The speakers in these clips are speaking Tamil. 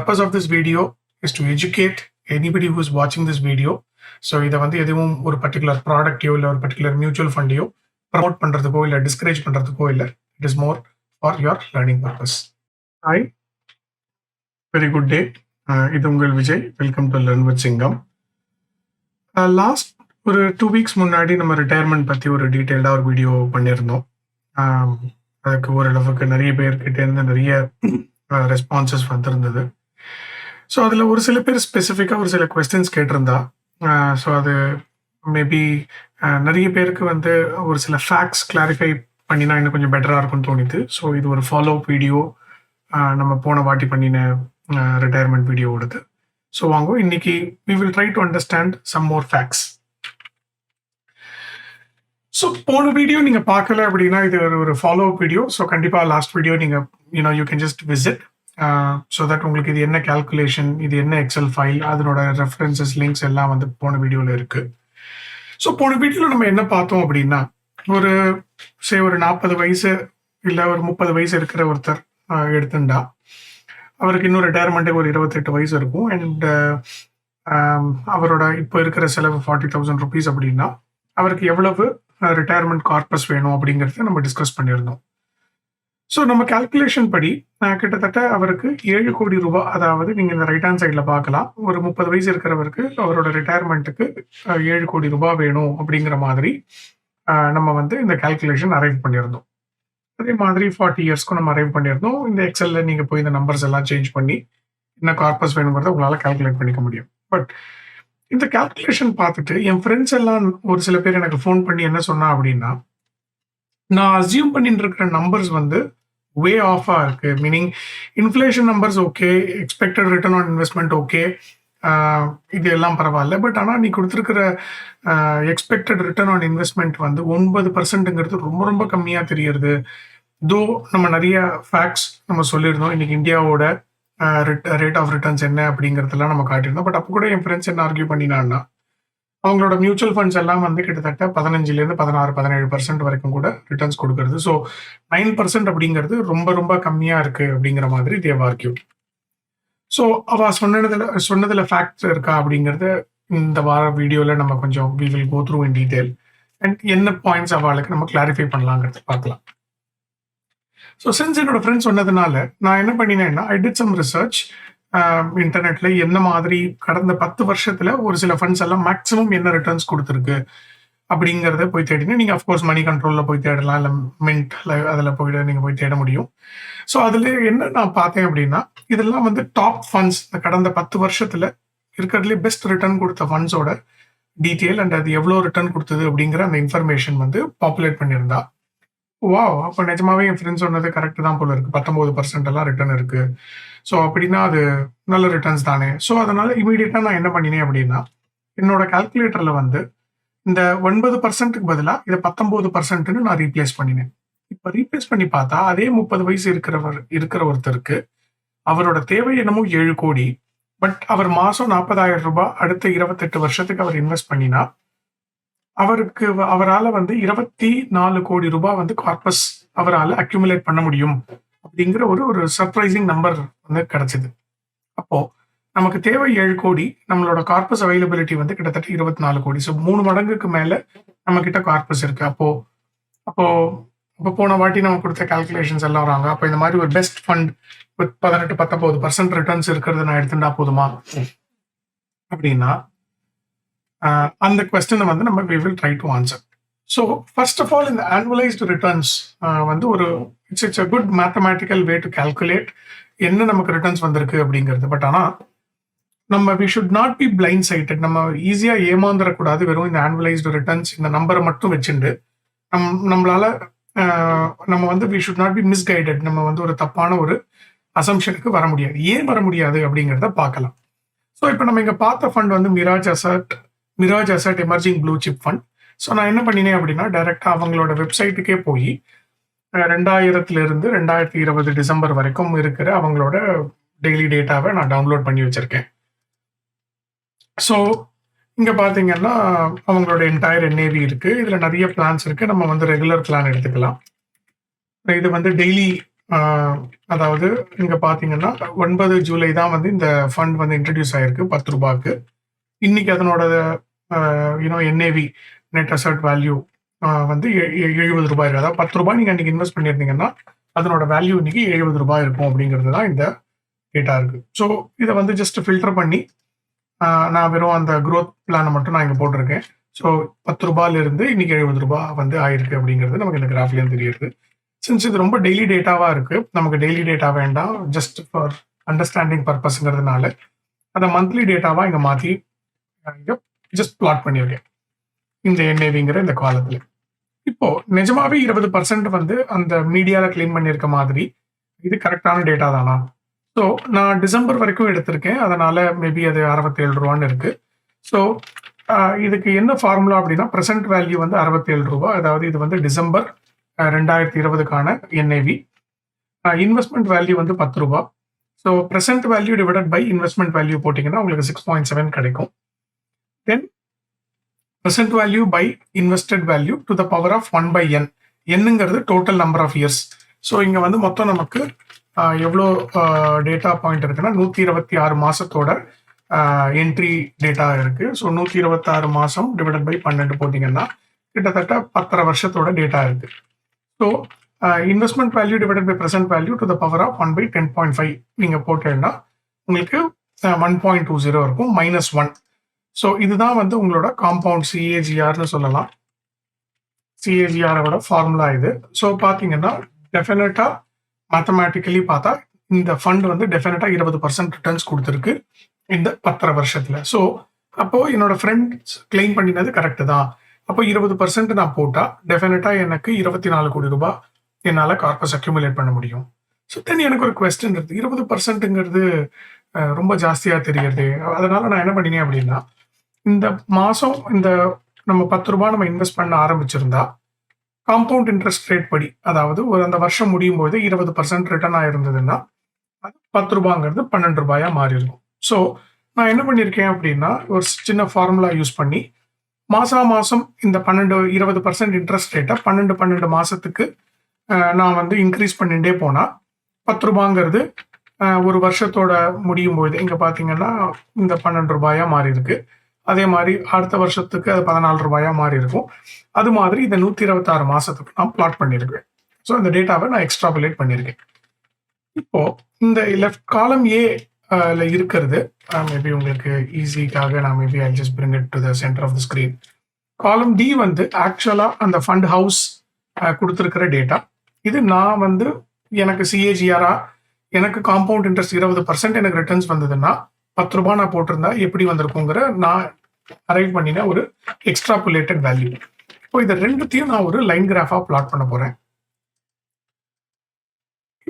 purpose of this video is to educate anybody who is watching this video. So இதை வந்து எதுவும் ஒரு பர்டிகுலர் ப்ராடக்டையோ இல்லை ஒரு பர்டிகுலர் மியூச்சுவல் ஃபண்டையோ ப்ரமோட் பண்ணுறதுக்கோ இல்லை டிஸ்கரேஜ் பண்ணுறதுக்கோ இல்லை. It is more for your learning purpose. Hi, very good day. இது உங்கள் Vijay. Welcome to learn with சிங்கம். லாஸ்ட் ஒரு 2 weeks முன்னாடி நம்ம ரிட்டையர்மெண்ட் பற்றி ஒரு டீட்டெயில்டாக ஒரு வீடியோ பண்ணியிருந்தோம். அதுக்கு ஓரளவுக்கு நிறைய பேர்கிட்டேருந்து நிறைய ரெஸ்பான்சஸ் வந்திருந்தது. ஸோ அதில் ஒரு சில பேர் ஸ்பெசிஃபிக்காக ஒரு சில கொஸ்டின்ஸ் கேட்டிருந்தா. ஸோ அது மேபி நிறைய பேருக்கு வந்து ஒரு சில ஃபேக்ட்ஸ் கிளாரிஃபை பண்ணினா இன்னும் கொஞ்சம் பெட்டராக இருக்கும்னு தோணிது. ஸோ இது ஒரு ஃபாலோ அப் வீடியோ, நம்ம போன வாட்டி பண்ணின ரிட்டையர்மெண்ட் வீடியோவோடது. ஸோ வாங்க, இன்னைக்கு we will try to understand some more facts. So போன வீடியோ நீங்கள் பார்க்கல அப்படின்னா இது ஒரு ஃபாலோ அப் வீடியோ. ஸோ கண்டிப்பாக லாஸ்ட் வீடியோ நீங்கள் you can just visit. So that உங்களுக்கு இது என்ன கேல்குலேஷன், இது என்ன எக்ஸல் ஃபைல், அதனோட ரெஃபரன்சஸ் லிங்க்ஸ் எல்லாம் வந்து போன வீடியோவில் இருக்குது. ஸோ போன வீடியோவில் நம்ம என்ன பார்த்தோம் அப்படின்னா, ஒரு 40 வயசு இல்லை ஒரு 30 வயசு இருக்கிற ஒருத்தர் எடுத்துட்டா அவருக்கு இன்னும் ரிட்டையர்மெண்ட்டுக்கு ஒரு 28 வயசு இருக்கும். அண்ட் அவரோட இப்போ இருக்கிற செலவு 40,000 rupees அப்படின்னா அவருக்கு எவ்வளவு ரிட்டையர்மெண்ட் கார்பஸ் வேணும் அப்படிங்கிறத நம்ம டிஸ்கஸ் பண்ணியிருந்தோம். ஸோ நம்ம கால்குலேஷன் படி கிட்டத்தட்ட அவருக்கு 7 கோடி ரூபாய், அதாவது நீங்கள் இந்த ரைட் ஹேண்ட் சைடில் பார்க்கலாம், ஒரு 30 வயசு இருக்கிறவருக்கு அவரோட ரிட்டையர்மெண்ட்டுக்கு 7 கோடி ரூபாய் வேணும் அப்படிங்கிற மாதிரி நம்ம வந்து இந்த கால்குலேஷன் அரைவ் பண்ணியிருந்தோம். அதே மாதிரி 40 இயர்ஸ்க்கும் நம்ம அரைவ் பண்ணியிருந்தோம். இந்த எக்ஸலில் நீங்கள் போய் இந்த நம்பர்ஸ் எல்லாம் சேஞ்ச் பண்ணி என்ன கார்பஸ் வேணுங்கிறத உங்களால் கால்குலேட் பண்ணிக்க முடியும். பட் இந்த கால்குலேஷன் பார்த்துட்டு என் ஃப்ரெண்ட்ஸ் எல்லாம் ஒரு சில பேர் எனக்கு ஃபோன் பண்ணி என்ன சொன்னா அப்படின்னா, நான் அசியூம் பண்ணிட்டு இருக்கிற நம்பர்ஸ் வந்து வே ஆஃபாக இருக்கு. Meaning inflation numbers okay, expected return on investment okay, இது எல்லாம் பரவாயில்ல. பட் ஆனால் நீ கொடுத்துருக்கிற எக்ஸ்பெக்டட் ரிட்டர்ன் ஆன் இன்வெஸ்ட்மெண்ட் வந்து 9% ரொம்ப ரொம்ப கம்மியாக தெரியுது. தோ நம்ம நிறைய ஃபேக்ட்ஸ் நம்ம சொல்லியிருந்தோம். இன்னைக்கு இந்தியாவோட ரேட் ஆஃப் ரிட்டர்ன்ஸ் என்ன அப்படிங்கிறதெல்லாம் நம்ம காட்டியிருந்தோம். பட் அப்போ கூட என் ஃப்ரெண்ட்ஸ் என்ன ஆர்கியூ பண்ணினான்னா, அவங்களோட மியூச்சுவல் ஃபண்ட்ஸ் எல்லாம் வந்து கிட்டத்தட்ட 15லேருந்து 16-17% வரைக்கும் கூட ரிட்டர்ன்ஸ் கொடுக்கறது. ஸோ 9% அப்படிங்கிறது ரொம்ப ரொம்ப கம்மியாக இருக்கு அப்படிங்கிற மாதிரி தேவ் ஆர்கியூ. ஸோ அவ சொன்னதுல ஃபேக்ட்ஸ் இருக்கா அப்படிங்கிறது இந்த வார வீடியோவில் நம்ம கொஞ்சம் we will go through in detail. And என்ன பாயிண்ட்ஸ் அவளுக்கு நம்ம கிளாரிஃபை பண்ணலாங்கிறது பார்க்கலாம். ஸோ சின்ஸ் என்னோட ஃப்ரெண்ட்ஸ் சொன்னதுனால நான் என்ன பண்ணினேன்னா, ஐ டிட் சம் ரிசர்ச் இன்டர்நெட்ல. என்ன மாதிரி கடந்த 10 வருஷத்துல ஒரு சில ஃபண்ட்ஸ் எல்லாம் மேக்ஸிமம் என்ன ரிட்டர்ன்ஸ் கொடுத்துருக்கு அப்படிங்கிறத போய் தேடினேன். நீங்கள் அஃப்கோர்ஸ் மணி கண்ட்ரோலில் போய் தேடலாம், இல்லை மின்ட் அதில் போய்ட்டு நீங்கள் போய் தேட முடியும். ஸோ அதில் என்ன நான் பார்த்தேன் அப்படின்னா, இதெல்லாம் வந்து டாப் ஃபண்ட்ஸ், இந்த கடந்த 10 வருஷத்துல இருக்கிறதுலே பெஸ்ட் ரிட்டர்ன் கொடுத்த ஃபண்ட்ஸோட டீட்டெயில் அண்ட் அது எவ்வளோ ரிட்டர்ன் கொடுத்தது அப்படிங்கிற அந்த இன்ஃபர்மேஷன் வந்து பாப்புலேட் பண்ணியிருந்தா. வாவ், அப்போ நிஜமாவே என் ஃப்ரெண்ட்ஸ் சொன்னது கரெக்ட் தான் போல இருக்கு. 19% எல்லாம் ரிட்டர்ன் இருக்கு. ஸோ அப்படின்னா அது நல்ல ரிட்டர்ன்ஸ் தானே. ஸோ அதனால இமீடியட்டாக நான் என்ன பண்ணினேன் அப்படின்னா, என்னோட கால்குலேட்டரில் வந்து இந்த 9%க்கு பதிலாக இதை 19%ன்னு நான் ரீப்ளேஸ் பண்ணினேன். இப்போ ரீப்ளேஸ் பண்ணி பார்த்தா அதே 30 வயசு இருக்கிற ஒருத்தருக்கு அவரோட தேவை என்னமோ 7 கோடி. பட் அவர் மாதம் 40,000 ரூபாய் அடுத்த 28 வருஷத்துக்கு அவர் இன்வெஸ்ட் பண்ணினா அவரால் வந்து 24 கோடி ரூபாய் வந்து கார்பஸ் அவரால் அக்யூமுலேட் பண்ண முடியும் அப்படிங்கிற ஒரு சர்ப்ரைசிங் நம்பர் வந்து கிடைச்சது. அப்போ நமக்கு தேவை 7 கோடி, நம்மளோட கார்பஸ் அவைலபிலிட்டி வந்து கிட்டத்தட்ட 24 கோடி. ஸோ 3 மடங்குக்கு மேல நம்ம கிட்ட கார்பஸ் இருக்கு. அப்போ போன வாட்டி நம்ம கொடுத்த கால்குலேஷன்ஸ் எல்லாம் வராங்க. அப்போ இந்த மாதிரி ஒரு பெஸ்ட் ஃபண்ட் வித் 18-19% ரிட்டர்ன்ஸ் இருக்கிறத நான் எடுத்துட்டா போதுமா அப்படின்னா, அந்த கொஸ்டினை வந்து நம்ம we will try to answer. So first of all இந்த ஆனுவலைஸ்டு ரிட்டர்ன்ஸ் வந்து it's a good mathematical way to calculate என்ன நமக்கு ரிட்டர்ன்ஸ் வந்திருக்கு அப்படிங்கிறது. பட் ஆனால் நம்ம we should not be blind sighted. நம்ம ஈஸியாக ஏமாந்துடக்கூடாது. வெறும் இந்த ஆனுவலைஸ்டு ரிட்டர்ன்ஸ் இந்த நம்பரை மட்டும் வச்சுட்டு நம்மளால நம்ம வந்து we should not be misguided. நம்ம வந்து ஒரு தப்பான ஒரு அசம்ஷனுக்கு வர முடியாது. ஏன் வர முடியாது அப்படிங்கிறத பார்க்கலாம். ஸோ இப்போ நம்ம இங்கே பார்த்த ஃபண்ட் வந்து Mirage asset emerging blue chip fund. So நான் என்ன பண்ணினேன் அப்படின்னா, டைரெக்டாக அவங்களோட வெப்சைட்டுக்கே போய் 2000லேருந்து 2020 டிசம்பர் வரைக்கும் இருக்கிற அவங்களோட டெய்லி டேட்டாவை நான் டவுன்லோட் பண்ணி வச்சுருக்கேன். ஸோ இங்கே பார்த்தீங்கன்னா அவங்களோட என்டையர் என்ஏவி இருக்குது. இதில் நிறைய பிளான்ஸ் இருக்குது. நம்ம வந்து ரெகுலர் பிளான் எடுத்துக்கலாம். இது வந்து டெய்லி அதாவது இங்க பார்த்தீங்கன்னா 9 ஜூலை தான் வந்து இந்த ஃபண்ட் வந்து இன்ட்ரோடியூஸ் ஆயிருக்கு ₹10க்கு. இன்னைக்கு அதனோட என்ஏவி நெட் அசெட் வேல்யூ வந்து ₹70 இருக்கு. அதாவது ₹10 நீங்க அன்னைக்கு இன்வெஸ்ட் பண்ணியிருந்தீங்கன்னா, அதனோட வேல்யூ இன்னைக்கு ₹70 இருக்கும் அப்படிங்கிறது தான் இந்த டேட்டா இருக்கு. ஸோ இத வந்து ஜஸ்ட் ஃபில்டர் பண்ணி நான் வெறும் அந்த குரோத் பிளான மட்டும் நான் இங்க போட்டிருக்கேன். ஸோ ₹10 இன்னைக்கு ₹70 வந்து ஆயிருக்கு அப்படிங்கிறது நமக்கு இந்த கிராஃப்லயும் தெரியுது. சின்ஸ் இது ரொம்ப டெய்லி டேட்டாவா இருக்கு. நமக்கு டெய்லி டேட்டா வேண்டாம். ஜஸ்ட் ஃபார் அண்டர்ஸ்டாண்டிங் பர்ப்பஸ்ங்கிறதுனால அத மந்த்லி டேட்டாவா இங்க மாத்தி இங்க ஜஸ்ட் பிளாட் பண்ணியிருக்கேன். இந்த என்ஏவிங்கிற இந்த காலத்துல. இப்போ நிஜமாவே 20% வந்து அந்த மீடியால கிளைம் பண்ணியிருக்க மாதிரி இது கரெக்ட்டான டேட்டா தானா? ஸோ நான் டிசம்பர் வரைக்கும் எடுத்திருக்கேன். அதனால மேபி அது ₹67 இருக்கு. ஸோ இதுக்கு என்ன ஃபார்முலா அப்படின்னா, பிரசன்ட் வேல்யூ வந்து ₹67. அதாவது இது வந்து டிசம்பர் 2020க்கான என்ஏவி. இன்வெஸ்ட்மென்ட் வேல்யூ வந்து ₹10. So present value divided by investment value போட்டீங்கன்னா உங்களுக்கு 6.7 கிடைக்கும். Then present value by invested value to the power of 1/n. என்னங்கிறது total number of years. So இங்க வந்து மொத்தம் நமக்கு எவ்வளோ டேட்டா பாயிண்ட் இருக்குன்னா 126 மாசத்தோட என்ட்ரி டேட்டா இருக்கு. ஸோ 126 மாசம் டிவைடட் பை 12 போட்டீங்கன்னா கிட்டத்தட்ட 10.5 வருஷத்தோட டேட்டா இருக்கு. So investment value divided by present value to the power of 1/10.5 நீங்க போட்டீங்கன்னா உங்களுக்கு 1.20 இருக்கும் -1. ஸோ இதுதான் வந்து உங்களோட காம்பவுண்ட் சிஏஜிஆர்னு சொல்லலாம். சிஏஜிஆரோட ஃபார்முலா இது. ஸோ பார்த்தீங்கன்னா டெஃபினட்டா மேத்தமேட்டிக்கலி பார்த்தா இந்த ஃபண்ட் வந்து டெஃபினட்டா 20% ரிட்டர்ன்ஸ் கொடுத்துருக்கு இந்த 10.5 வருஷத்துல. ஸோ அப்போ என்னோட ஃப்ரெண்ட்ஸ் கிளைம் பண்ணினது கரெக்ட் தான். அப்போ 20% நான் போட்டா டெஃபினட்டா எனக்கு ₹24 கோடி என்னால கார்பஸ் அக்யூமுலேட் பண்ண முடியும். ஸோ தென் எனக்கு ஒரு கொஸ்டின் இருக்கு. 20%ங்கிறது ரொம்ப ஜாஸ்தியா தெரியுது. அதனால நான் என்ன பண்ணினேன் அப்படின்னா, இந்த மாசம் இந்த நம்ம ₹10 நம்ம இன்வெஸ்ட் பண்ண ஆரம்பிச்சிருந்தா காம்பவுண்ட் இன்ட்ரெஸ்ட் ரேட் படி, அதாவது ஒரு அந்த வருஷம் முடியும் போது 20% ரிட்டர்ன் ஆயிருந்ததுன்னா அது ₹10ங்கிறது ₹12 மாறி இருக்கும். ஸோ நான் என்ன பண்ணியிருக்கேன் அப்படின்னா, ஒரு சின்ன ஃபார்முலா யூஸ் பண்ணி மாசம் இந்த 20% இன்ட்ரெஸ்ட் ரேட்டை 12 மாசத்துக்கு நான் வந்து இன்க்ரீஸ் பண்ணிட்டே போனா ₹10ங்கிறது ஒரு வருஷத்தோட முடியும் போது இங்க பாத்தீங்கன்னா இந்த ₹12 மாறி இருக்கு. அதே மாதிரி அடுத்த வருஷத்துக்கு அது ₹14 மாறி இருக்கும். அது மாதிரி இந்த 126 மாசத்துக்கு நான் பிளாட் பண்ணியிருக்கேன். ஸோ இந்த டேட்டாவை நான் எக்ஸ்ட்ராபுலேட் பண்ணியிருக்கேன். இப்போ இந்த லெஃப்ட் காலம் ஏ இருக்கிறது மேபி உங்களுக்கு ஈஸிக்காக நான் maybe I just bring it to the center of the screen. Column D வந்து ஆக்சுவலா அந்த ஃபண்ட் ஹவுஸ் கொடுத்துருக்கிற டேட்டா. இது நான் வந்து எனக்கு சிஏஜிஆரா எனக்கு காம்பவுண்ட் இன்ட்ரெஸ்ட் 20% எனக்கு ரிட்டர்ன்ஸ் வந்ததுன்னா ₹10 நான் போட்டிருந்தா எப்படி வந்திருக்குங்கிற நான் அரைவ் பண்ணின ஒரு எக்ஸ்ட்ராபுலேட்டட் வேல்யூ. இப்போ இதை ரெண்டுத்தையும் நான் ஒரு லைன் கிராஃபா பிளாட் பண்ண போறேன்.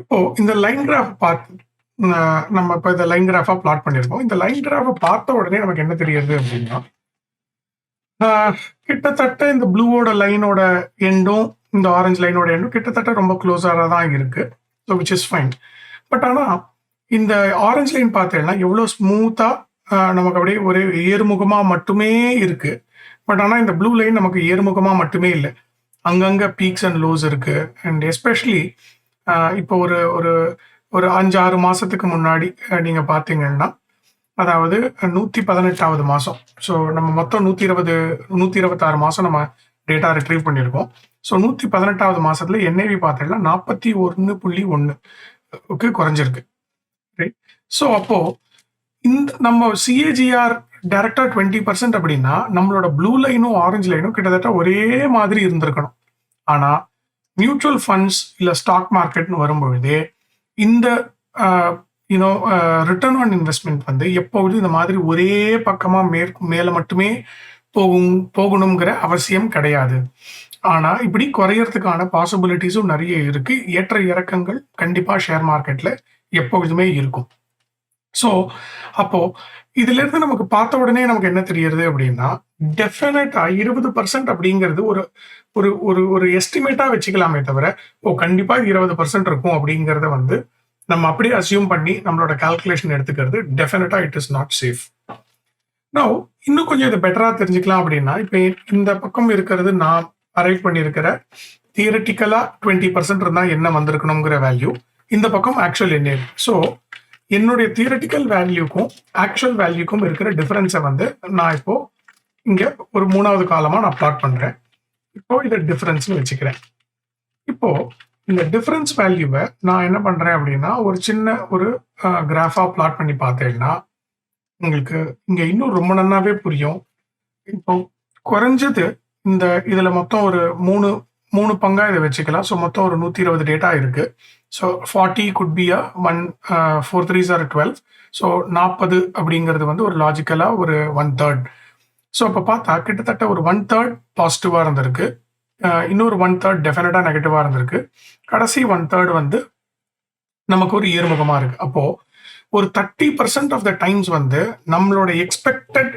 இப்போ இந்த லைன் கிராஃப் பார்த்து நம்ம இப்போ இந்த லைன் கிராஃபா பிளாட் பண்ணியிருக்கோம். இந்த லைன் கிராஃபை பார்த்த உடனே நமக்கு என்ன தெரியுது அப்படின்னா, கிட்டத்தட்ட இந்த ப்ளூவோட லைனோட எண்டும் இந்த ஆரஞ்சு லைனோட எண்டும் கிட்டத்தட்ட ரொம்ப க்ளோஸாக தான் இருக்கு. So which is fine. But ஆனால் இந்த ஆரஞ்சு லைன் பார்த்தீங்கன்னா எவ்வளோ ஸ்மூத்தா நமக்கு அப்படியே ஒரு ஏறுமுகமா மட்டுமே இருக்கு. பட் ஆனால் இந்த ப்ளூ லைன் நமக்கு ஏறுமுகமா மட்டுமே இல்லை, அங்கங்க பீக்ஸ் அண்ட் லோஸ் இருக்கு. அண்ட் எஸ்பெஷலி இப்போ ஒரு ஒரு ஒரு 5-6 மாசத்துக்கு முன்னாடி நீங்க பார்த்தீங்கன்னா, அதாவது 118வது மாசம். ஸோ நம்ம மொத்தம் 126 மாசம் நம்ம டேட்டா ரிட்ரீவ் பண்ணியிருக்கோம். ஸோ 118வது மாசத்துல என்ஏவி பார்த்தீங்கன்னா 41.1 குறைஞ்சிருக்கு. ரைட். ஸோ அப்போ இந்த நம்ம சிஏஜிஆர் டைரக்டா 20% அப்படின்னா நம்மளோட ப்ளூ லைனும் ஆரஞ்சு லைனும் கிட்டத்தட்ட ஒரே மாதிரி இருந்திருக்கணும். ஆனா மியூச்சுவல் ஃபண்ட்ஸ் இல்ல ஸ்டாக் மார்க்கெட்னு வரும்பொழுது இந்த ரிட்டர்ன் ஆன் இன்வெஸ்ட்மெண்ட் வந்து எப்பொழுது இந்த மாதிரி ஒரே பக்கமா மேல மட்டுமே போகணுங்கிற அவசியம் கிடையாது. ஆனா இப்படி குறையறதுக்கான பாசிபிலிட்டிஸும் நிறைய இருக்கு. ஏற்ற இறக்கங்கள் கண்டிப்பா ஷேர் மார்க்கெட்ல எப்பொழுதுமே இருக்கும். ஸோ அப்போ இதுல இருந்து நமக்கு பார்த்த உடனே நமக்கு என்ன தெரியுது அப்படின்னா, டெஃபினட்டா 20% அப்படிங்கிறது ஒரு ஒரு ஒரு ஒரு எஸ்டிமேட்டா வச்சுக்கலாமே தவிர, கண்டிப்பா 20% இருக்கும் அப்படிங்கிறத வந்து நம்ம அப்படியே அசியூம் பண்ணி நம்மளோட கால்குலேஷன் எடுத்துக்கிறது டெஃபினட்டா it is not safe. Now இன்னும் கொஞ்சம் இதை பெட்டரா தெரிஞ்சுக்கலாம் அப்படின்னா, இப்ப இந்த பக்கம் இருக்கிறது நான் அரைவ் பண்ணியிருக்கிற தியரட்டிக்கலா 20% இருந்தா என்ன வந்திருக்கணுங்கிற வேல்யூ, இந்த பக்கம் ஆக்சுவல் என்ன. ஸோ என்னுடைய தியரட்டிக்கல் வேல்யூக்கும் ஆக்சுவல் வேல்யூக்கும் இருக்கிற டிஃபரன்ஸை வந்து நான் இப்போ இங்க ஒரு 3வது காலமா நான் பிளாட் பண்றேன். இப்போ இதை டிஃபரன்ஸ்னு வச்சுக்கிறேன். இப்போ இந்த டிஃபரன்ஸ் வேல்யூவை நான் என்ன பண்றேன் அப்படின்னா ஒரு சின்ன ஒரு கிராஃபா பிளாட் பண்ணி பார்த்தேன்னா உங்களுக்கு இங்க இன்னும் ரொம்ப நல்லாவே புரியும். இப்போ குறைஞ்சது இந்த இதுல மொத்தம் ஒரு மூணு பங்கா இதை வச்சுக்கலாம். ஸோ மொத்தம் ஒரு 120 டேட்டா இருக்கு. So 40 could be a 4 3s are 12. So 40 அப்படிங்கிறது வந்து ஒரு லாஜிக்கலா ஒரு 1/3. ஸோ அப்போ பார்த்தா கிட்டத்தட்ட ஒரு 1/3 பாசிட்டிவா இருந்திருக்கு. இன்னொரு 1/3 டெஃபினட்டா நெகட்டிவா இருந்திருக்கு. கடைசி 1/3 வந்து நமக்கு ஒரு ஏறுமுகமா இருக்கு. அப்போ ஒரு 30% ஆஃப் த டைம்ஸ் வந்து நம்மளோட எக்ஸ்பெக்டட்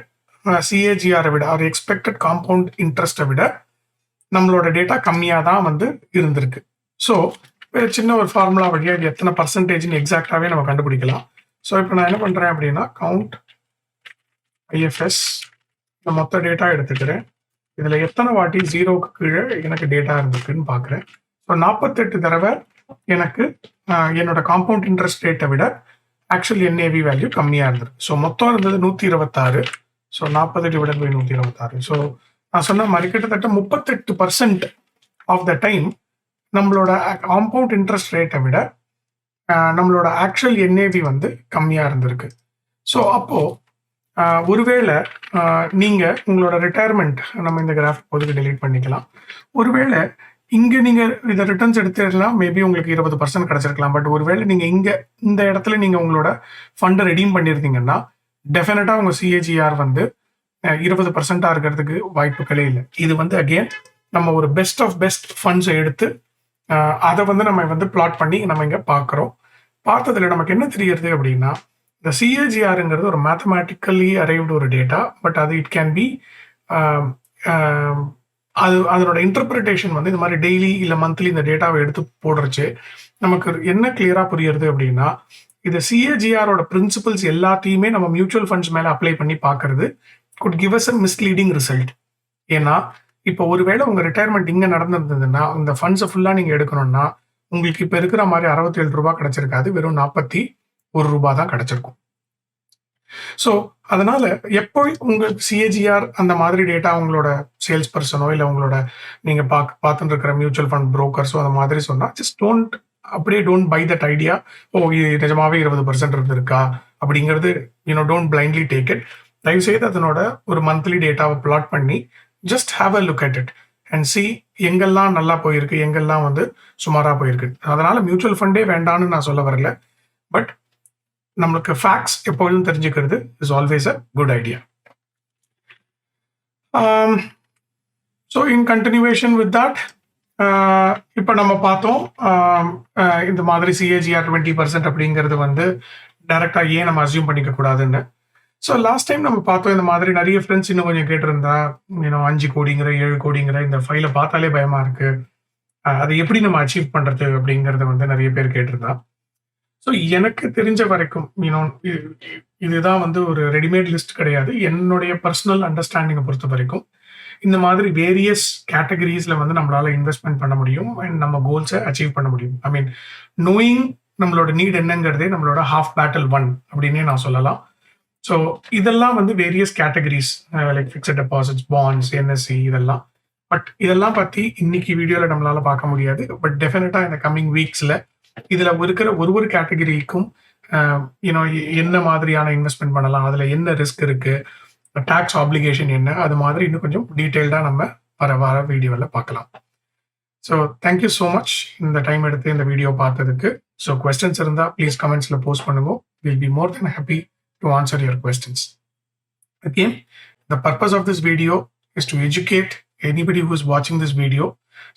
சிஏஜிஆரை விட ஒரு எக்ஸ்பெக்டட் காம்பவுண்ட் இன்ட்ரெஸ்ட்டை விட நம்மளோட டேட்டா கம்மியாக தான் வந்து இருந்திருக்கு. ஸோ சின்ன ஒரு ஃபார்முலா வழியாக இது எத்தனை பர்சன்டேஜ்னு எக்ஸாக்டாகவே நம்ம கண்டுபிடிக்கலாம். ஸோ இப்போ நான் என்ன பண்ணுறேன் அப்படின்னா கவுண்ட் ஐஎஃப்எஸ் இந்த மொத்த டேட்டா எடுத்துக்கிறேன். இதில் எத்தனை வாட்டி 0க்கு கீழே எனக்கு டேட்டா இருந்திருக்குன்னு பார்க்குறேன். ஸோ 48 தடவை எனக்கு என்னோட காம்பவுண்ட் இன்ட்ரெஸ்ட் ரேட்டை விட ஆக்சுவல் என்ஏவி வேல்யூ கம்மியாக இருந்தது. ஸோ மொத்தம் இருந்தது 126. So 40 divided by 126. ஸோ நான் சொன்ன மாதிரி கிட்டத்தட்ட 38% ஆஃப் த டைம் நம்மளோட காம்பவுண்ட் இன்ட்ரெஸ்ட் ரேட்டை விட நம்மளோட ஆக்சுவல் என்ஏவி வந்து கம்மியாக இருந்திருக்கு. ஸோ அப்போ ஒருவேளை நீங்க உங்களோட ரிட்டையர்மெண்ட் நம்ம இந்த கிராஃப் பொதுக்கு டெலீட் பண்ணிக்கலாம். ஒருவேளை இங்க நீங்க இதை ரிட்டர்ன்ஸ் எடுத்துக்கலாம், மேபி உங்களுக்கு 20% கிடைச்சிருக்கலாம். பட் ஒருவேளை நீங்க இந்த இடத்துல நீங்க உங்களோட ஃபண்டை ரெடீம் பண்ணியிருந்தீங்கன்னா டெஃபினட்டா உங்க சிஏஜிஆர் வந்து 20% இருக்கிறதுக்கு வாய்ப்புகளே இல்லை. இது வந்து அகெயின் நம்ம ஒரு பெஸ்ட் ஆஃப் பெஸ்ட் ஃபண்ட்ஸை எடுத்து அதை வந்து நம்ம வந்து பிளாட் பண்ணி நம்ம இங்க பார்க்குறோம். பார்த்ததுல நமக்கு என்ன தெரியுது அப்படின்னா இந்த சிஏஜிஆருங்கிறது ஒரு மேத்தமேட்டிக்கலி அரைவ்டு ஒரு டேட்டா. பட் அது இட் கேன் பி அதனோட இன்டர்பிரிட்டேஷன் வந்து இந்த மாதிரி டெய்லி இல்லை மந்த்லி இந்த டேட்டாவை எடுத்து போடுறச்சு நமக்கு என்ன கிளியரா புரியுறது அப்படின்னா இது சிஏஜிஆரோட பிரின்சிபல்ஸ் எல்லாத்தையுமே நம்ம மியூச்சுவல் ஃபண்ட்ஸ் மேலே அப்ளை பண்ணி பார்க்கறது could give us a misleading result. ஏன்னா இப்போ ஒருவேளை உங்க ரிட்டையர்மெண்ட் இங்கே நடந்திருந்ததுன்னா இந்த ஃபண்ட்ஸை ஃபுல்லாக நீங்கள் எடுக்கணும்னா உங்களுக்கு இப்போ இருக்கிற மாதிரி 67 ரூபாய் கிடைச்சிருக்காது, வெறும் 41 ரூபாய் தான் கிடைச்சிருக்கும். ஸோ அதனால எப்போ உங்களுக்கு சிஏஜிஆர் அந்த மாதிரி டேட்டா உங்களோட சேல்ஸ் பர்சனோ இல்லை உங்களோட நீங்க பார்த்துட்டு இருக்கிற மியூச்சுவல் ஃபண்ட் புரோக்கர்ஸோ அந்த மாதிரி சொன்னா just don't buy that idea. ஓ இது நிஜமாவே 20% இருந்திருக்கா அப்படிங்கிறது டோன்ட் பிளைண்ட்லி டேக் இட். தயவுசெய்து அதனோட ஒரு மந்த்லி டேட்டாவை பிளாட் பண்ணி just have a look at it and C எங்கெல்லாம் நல்லா போயிருக்கு, எங்கெல்லாம் வந்து சுமாராக போயிருக்கு. அதனால மியூச்சுவல் ஃபண்டே வேண்டான்னு நான் சொல்ல வரல. பட் நம்மளுக்கு ஃபேக்ட்ஸ் எப்பொழுதும் தெரிஞ்சுக்கிறது is always a good idea. So in continuation with that இப்போ நம்ம பார்த்தோம் இந்த மாதிரி சிஏஜிஆர் 20% அப்படிங்கிறது வந்து டைரக்டாக ஏன் நம்ம அசியூம் பண்ணிக்க கூடாதுன்னு. ஸோ லாஸ்ட் டைம் நம்ம பார்த்தோம் இந்த மாதிரி நிறைய ஃப்ரெண்ட்ஸ் இன்னும் கொஞ்சம் கேட்டிருந்தா 5 கோடிங்கிற 7 கோடிங்கிற இந்த ஃபைலை பார்த்தாலே பயமா இருக்கு, அதை எப்படி நம்ம அச்சீவ் பண்றது அப்படிங்கறத வந்து நிறைய பேர் கேட்டிருந்தா. ஸோ எனக்கு தெரிஞ்ச வரைக்கும் இதுதான் வந்து ஒரு ரெடிமேட் லிஸ்ட் கிடையாது. என்னுடைய பர்சனல் அண்டர்ஸ்டாண்டிங்கை பொறுத்த வரைக்கும் இந்த மாதிரி வேரியஸ் கேட்டகரிஸ்ல வந்து நம்மளால இன்வெஸ்ட்மெண்ட் பண்ண முடியும் அண்ட் நம்ம கோல்ஸை அச்சீவ் பண்ண முடியும். ஐ மீன் நோயிங் நம்மளோட நீட் என்னங்கிறதே நம்மளோட ஹாஃப் பேட்டில் 1 அப்படின்னே நான் சொல்லலாம். ஸோ இதெல்லாம் வந்து various categories like fixed deposits, bonds, NSC இதெல்லாம். பட் இதெல்லாம் பற்றி இன்னைக்கு வீடியோவில் நம்மளால பார்க்க முடியாது. பட் டெஃபினட்டாக இந்த கம்மிங் வீக்ஸில் இதில் இருக்கிற ஒரு கேட்டகரிக்கும் என்ன மாதிரியான இன்வெஸ்ட்மெண்ட் பண்ணலாம், அதில் என்ன ரிஸ்க் இருக்கு, டாக்ஸ் ஆப்ளிகேஷன் என்ன, அது மாதிரி இன்னும் கொஞ்சம் டீட்டெயில்டாக நம்ம வர வீடியோவில் பார்க்கலாம். ஸோ தேங்க்யூ ஸோ மச் இந்த டைம் எடுத்து இந்த வீடியோ பார்த்ததுக்கு. ஸோ கொஸ்டின்ஸ் இருந்தால் ப்ளீஸ் கமெண்ட்ஸில் போஸ்ட் பண்ணுங்க. Will be more then happy to answer your questions. Again, the purpose of this video is to educate anybody who is watching this video.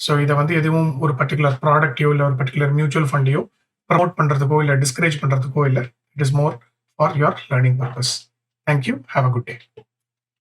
So இதை வந்து எதுவும் ஒரு பர்டிகுலர் ப்ராடக்டையோ இல்லை ஒரு பர்டிகுலர் மியூச்சுவல் ஃபண்டையோ ப்ரமோட் பண்ணுறதுக்கோ இல்லை டிஸ்கரேஜ் பண்ணுறதுக்கோ இல்லை. It is more for your learning purpose. Thank you. Have a good day.